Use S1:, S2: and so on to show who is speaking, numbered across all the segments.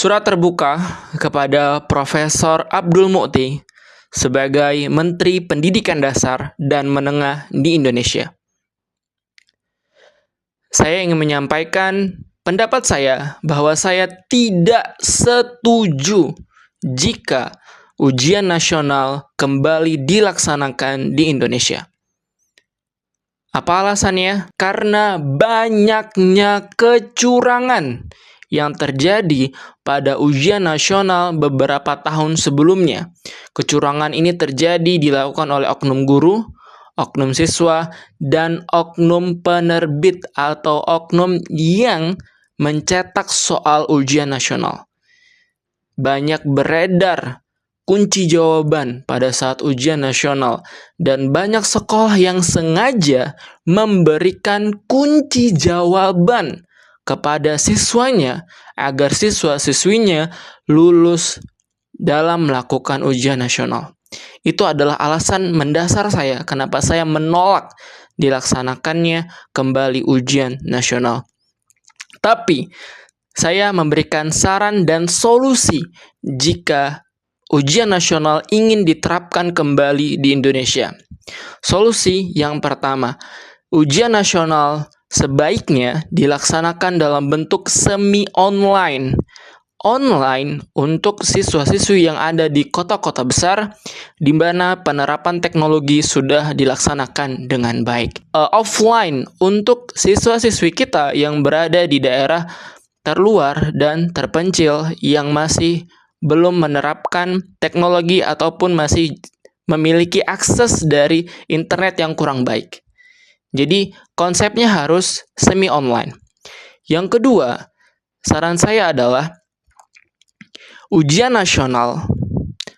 S1: Surat terbuka kepada Profesor Abdul Mu'ti sebagai Menteri Pendidikan Dasar dan Menengah di Indonesia. Saya ingin menyampaikan pendapat saya bahwa saya tidak setuju jika ujian nasional kembali dilaksanakan di Indonesia. Apa alasannya? Karena banyaknya kecurangan yang terjadi pada ujian nasional beberapa tahun sebelumnya. Kecurangan ini dilakukan oleh oknum guru, oknum siswa, dan oknum penerbit atau oknum yang mencetak soal ujian nasional. Banyak beredar kunci jawaban pada saat ujian nasional, dan banyak sekolah yang sengaja memberikan kunci jawaban kepada siswanya agar siswa-siswinya lulus dalam melakukan ujian nasional. Itu adalah alasan mendasar saya kenapa saya menolak dilaksanakannya kembali ujian nasional. Tapi saya memberikan saran dan solusi jika ujian nasional ingin diterapkan kembali di Indonesia. Solusi yang pertama, ujian nasional sebaiknya dilaksanakan dalam bentuk semi-online. Online untuk siswa-siswi yang ada di kota-kota besar di mana penerapan teknologi sudah dilaksanakan dengan baik. Offline untuk siswa-siswi kita yang berada di daerah terluar dan terpencil yang masih belum menerapkan teknologi ataupun masih memiliki akses dari internet yang kurang baik. Jadi konsepnya harus semi-online. Yang kedua, saran saya adalah ujian nasional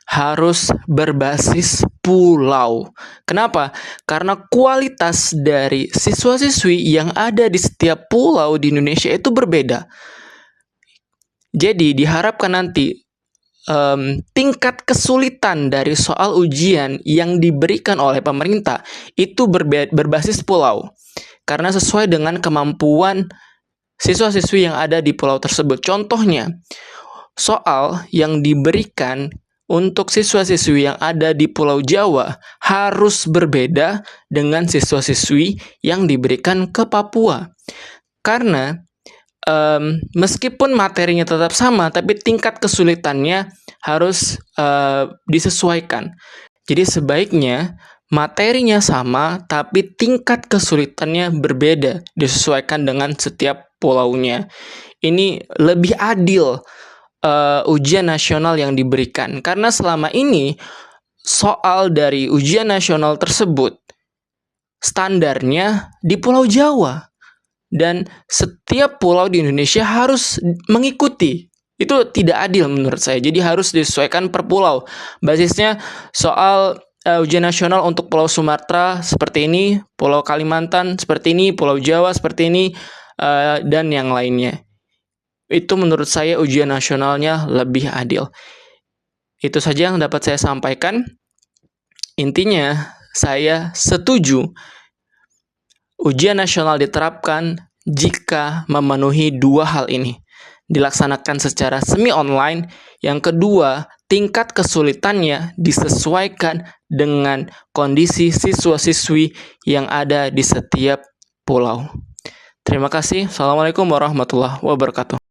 S1: harus berbasis pulau. Kenapa? Karena kualitas dari siswa-siswi yang ada di setiap pulau di Indonesia itu berbeda. Jadi diharapkan nanti tingkat kesulitan dari soal ujian yang diberikan oleh pemerintah itu berbasis pulau, karena sesuai dengan kemampuan siswa-siswi yang ada di pulau tersebut. Contohnya, soal yang diberikan untuk siswa-siswi yang ada di Pulau Jawa harus berbeda dengan siswa-siswi yang diberikan ke Papua, karena meskipun materinya tetap sama, tapi tingkat kesulitannya harus disesuaikan. Jadi sebaiknya materinya sama, tapi tingkat kesulitannya berbeda, disesuaikan dengan setiap pulaunya. Ini lebih adil ujian nasional yang diberikan, karena selama ini soal dari ujian nasional tersebut standarnya di Pulau Jawa. Dan setiap pulau di Indonesia harus mengikuti. Itu tidak adil menurut saya. Jadi harus disesuaikan per pulau. Basisnya soal ujian nasional untuk Pulau Sumatera seperti ini, Pulau Kalimantan seperti ini, Pulau Jawa seperti ini, dan yang lainnya. Itu menurut saya ujian nasionalnya lebih adil. Itu saja yang dapat saya sampaikan. Intinya, saya setuju ujian nasional diterapkan jika memenuhi dua hal ini. Dilaksanakan secara semi-online. Yang kedua, tingkat kesulitannya disesuaikan dengan kondisi siswa-siswi yang ada di setiap pulau. Terima kasih. Assalamualaikum warahmatullahi wabarakatuh.